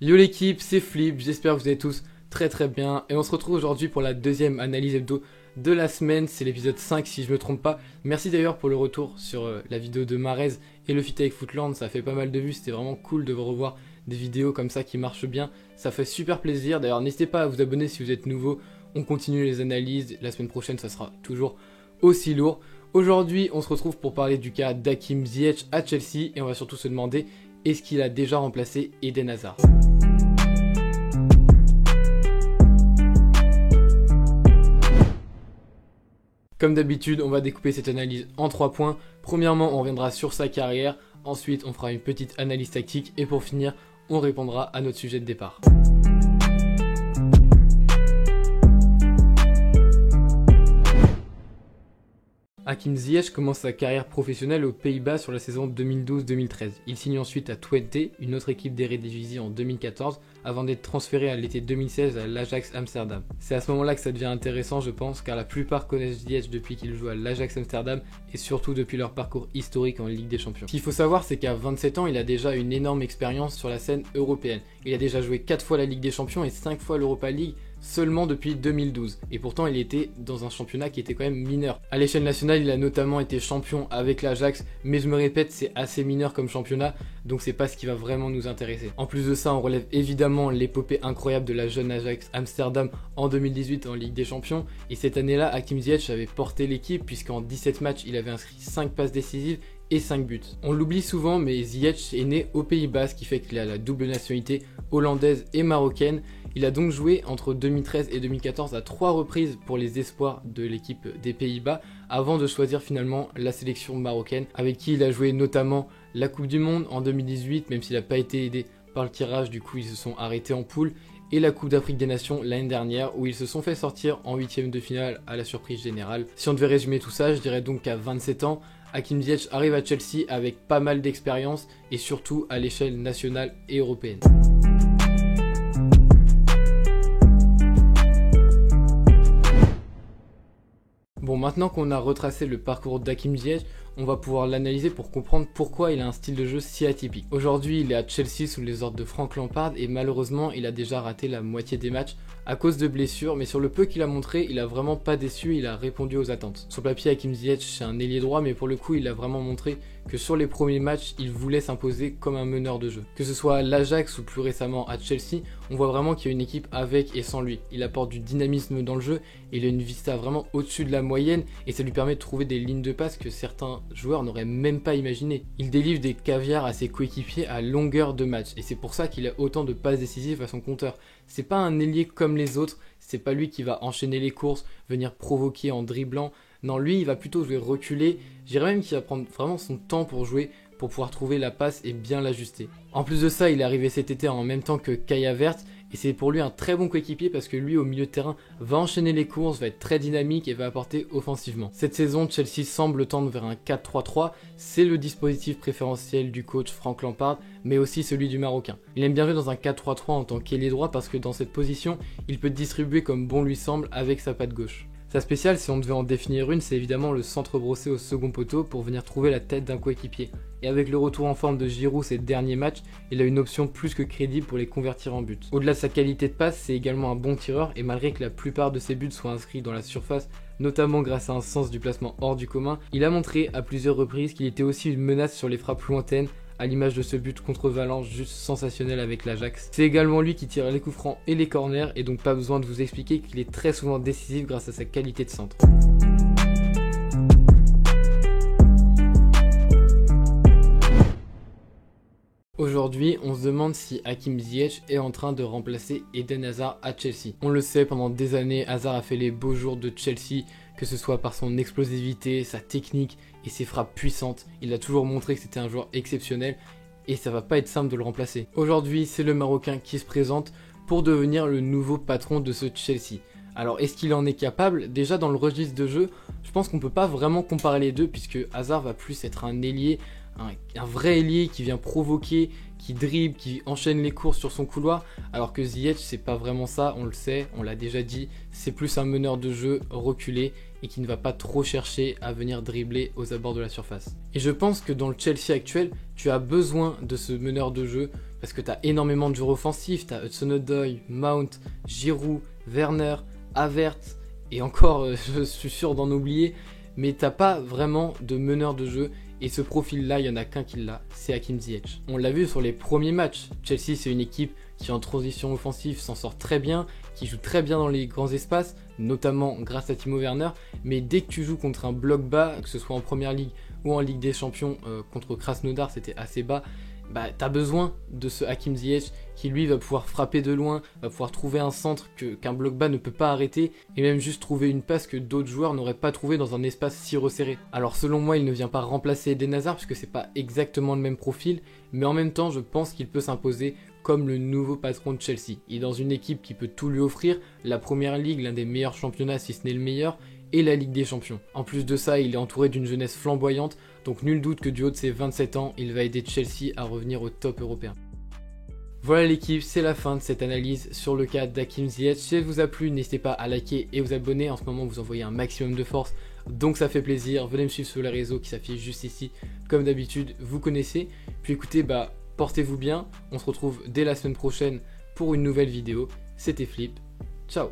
Yo l'équipe, c'est Flip, j'espère que vous allez tous très bien et on se retrouve aujourd'hui pour la deuxième analyse hebdo de la semaine, c'est l'épisode 5 si je me trompe pas. Merci d'ailleurs pour le retour sur la vidéo de Mahrez et le feat avec Footland, ça fait pas mal de vues, c'était vraiment cool de revoir des vidéos comme ça qui marchent bien, ça fait super plaisir. D'ailleurs n'hésitez pas à vous abonner si vous êtes nouveau, on continue les analyses, la semaine prochaine ça sera toujours aussi lourd. Aujourd'hui on se retrouve pour parler du cas d'Hakim Ziyech à Chelsea et on va surtout se demander est-ce qu'il a déjà remplacé Eden Hazard. Comme d'habitude, on va découper cette analyse en 3 points. Premièrement, on reviendra sur sa carrière. Ensuite, on fera une petite analyse tactique. Et pour finir, on répondra à notre sujet de départ. Hakim Ziyech commence sa carrière professionnelle aux Pays-Bas sur la saison 2012-2013. Il signe ensuite à Twente, une autre équipe d'Eredivisie en 2014, avant d'être transféré à l'été 2016 à l'Ajax Amsterdam. C'est à ce moment-là que ça devient intéressant je pense, car la plupart connaissent Ziyech depuis qu'il joue à l'Ajax Amsterdam et surtout depuis leur parcours historique en Ligue des Champions. Ce qu'il faut savoir c'est qu'à 27 ans, il a déjà une énorme expérience sur la scène européenne. Il a déjà joué 4 fois la Ligue des Champions et 5 fois l'Europa League, seulement depuis 2012, et pourtant il était dans un championnat qui était quand même mineur. À l'échelle nationale, il a notamment été champion avec l'Ajax, mais je me répète, c'est assez mineur comme championnat, donc c'est pas ce qui va vraiment nous intéresser. En plus de ça, on relève évidemment l'épopée incroyable de la jeune Ajax Amsterdam en 2018 en Ligue des Champions, et cette année-là, Hakim Ziyech avait porté l'équipe puisqu'en 17 matchs, il avait inscrit 5 passes décisives et 5 buts. On l'oublie souvent, mais Ziyech est né aux Pays-Bas, ce qui fait qu'il a la double nationalité hollandaise et marocaine. Il a donc joué entre 2013 et 2014 à 3 reprises pour les espoirs de l'équipe des Pays-Bas avant de choisir finalement la sélection marocaine avec qui il a joué notamment la Coupe du Monde en 2018, même s'il n'a pas été aidé par le tirage, du coup ils se sont arrêtés en poule, et la Coupe d'Afrique des Nations l'année dernière où ils se sont fait sortir en 8ème de finale à la surprise générale. Si on devait résumer tout ça, je dirais donc qu'à 27 ans, Hakim Ziyech arrive à Chelsea avec pas mal d'expérience et surtout à l'échelle nationale et européenne. Bon, maintenant qu'on a retracé le parcours d'Hakim Ziyech, on va pouvoir l'analyser pour comprendre pourquoi il a un style de jeu si atypique. Aujourd'hui, il est à Chelsea sous les ordres de Frank Lampard et malheureusement, il a déjà raté la moitié des matchs à cause de blessures, mais sur le peu qu'il a montré, il a vraiment pas déçu, il a répondu aux attentes. Sur papier, Hakim Ziyech, c'est un ailier droit, mais pour le coup, il a vraiment montré que sur les premiers matchs, il voulait s'imposer comme un meneur de jeu. Que ce soit à l'Ajax ou plus récemment à Chelsea, on voit vraiment qu'il y a une équipe avec et sans lui. Il apporte du dynamisme dans le jeu, il a une vista vraiment au-dessus de la moyenne et ça lui permet de trouver des lignes de passe que certains joueurs n'auraient même pas imaginé. Il délivre des caviars à ses coéquipiers à longueur de match et c'est pour ça qu'il a autant de passes décisives à son compteur. C'est pas un ailier comme les autres, c'est pas lui qui va enchaîner les courses, venir provoquer en dribblant. Non, lui, il va plutôt jouer reculé. Je dirais même qu'il va prendre vraiment son temps pour jouer, pour pouvoir trouver la passe et bien l'ajuster. En plus de ça, il est arrivé cet été en même temps que Kai Havertz, et c'est pour lui un très bon coéquipier parce que lui, au milieu de terrain, va enchaîner les courses, va être très dynamique et va apporter offensivement. Cette saison, Chelsea semble tendre vers un 4-3-3, c'est le dispositif préférentiel du coach Frank Lampard, mais aussi celui du Marocain. Il aime bien jouer dans un 4-3-3 en tant qu'ailier droit parce que dans cette position, il peut distribuer comme bon lui semble avec sa patte gauche. Sa spéciale, si on devait en définir une, c'est évidemment le centre brossé au second poteau pour venir trouver la tête d'un coéquipier. Et avec le retour en forme de Giroud ces derniers matchs, il a une option plus que crédible pour les convertir en but. Au-delà de sa qualité de passe, c'est également un bon tireur et malgré que la plupart de ses buts soient inscrits dans la surface, notamment grâce à un sens du placement hors du commun, il a montré à plusieurs reprises qu'il était aussi une menace sur les frappes lointaines, à l'image de ce but contre Valence juste sensationnel avec l'Ajax. C'est également lui qui tire les coups francs et les corners et donc pas besoin de vous expliquer qu'il est très souvent décisif grâce à sa qualité de centre. Aujourd'hui, on se demande si Hakim Ziyech est en train de remplacer Eden Hazard à Chelsea. On le sait, pendant des années, Hazard a fait les beaux jours de Chelsea, que ce soit par son explosivité, sa technique et ses frappes puissantes. Il a toujours montré que c'était un joueur exceptionnel et ça va pas être simple de le remplacer. Aujourd'hui, c'est le Marocain qui se présente pour devenir le nouveau patron de ce Chelsea. Alors, est-ce qu'il en est capable? Déjà, dans le registre de jeu, je pense qu'on peut pas vraiment comparer les deux puisque Hazard va plus être un ailier, un vrai ailier qui vient provoquer, qui dribble, qui enchaîne les courses sur son couloir, alors que Ziyech c'est pas vraiment ça, on le sait, on l'a déjà dit, c'est plus un meneur de jeu reculé et qui ne va pas trop chercher à venir dribbler aux abords de la surface. Et je pense que dans le Chelsea actuel, tu as besoin de ce meneur de jeu parce que tu as énormément de joueurs offensifs, tu as Hudson-Odoi, Mount, Giroud, Werner, Havertz, et encore, je suis sûr d'en oublier, mais t'as pas vraiment de meneur de jeu, et ce profil-là, il y en a qu'un qui l'a, c'est Hakim Ziyech. On l'a vu sur les premiers matchs, Chelsea c'est une équipe qui en transition offensive s'en sort très bien, qui joue très bien dans les grands espaces, notamment grâce à Timo Werner, mais dès que tu joues contre un bloc bas, que ce soit en Première Ligue ou en Ligue des Champions, contre Krasnodar c'était assez bas, bah, tu as besoin de ce Hakim Ziyech qui lui va pouvoir frapper de loin, va pouvoir trouver un centre qu'un bloc bas ne peut pas arrêter et même juste trouver une passe que d'autres joueurs n'auraient pas trouvé dans un espace si resserré. Alors selon moi il ne vient pas remplacer Eden Hazard puisque c'est pas exactement le même profil, mais en même temps je pense qu'il peut s'imposer comme le nouveau patron de Chelsea. Il est dans une équipe qui peut tout lui offrir, la Première Ligue, l'un des meilleurs championnats si ce n'est le meilleur, et la Ligue des Champions. En plus de ça, il est entouré d'une jeunesse flamboyante, donc nul doute que du haut de ses 27 ans, il va aider Chelsea à revenir au top européen. Voilà l'équipe, c'est la fin de cette analyse sur le cas d'Hakim Ziyech. Si elle vous a plu, n'hésitez pas à liker et vous abonner. En ce moment, vous envoyez un maximum de force, donc ça fait plaisir. Venez me suivre sur les réseaux qui s'affichent juste ici. Comme d'habitude, vous connaissez. Puis écoutez, portez-vous bien. On se retrouve dès la semaine prochaine pour une nouvelle vidéo. C'était Flip. Ciao.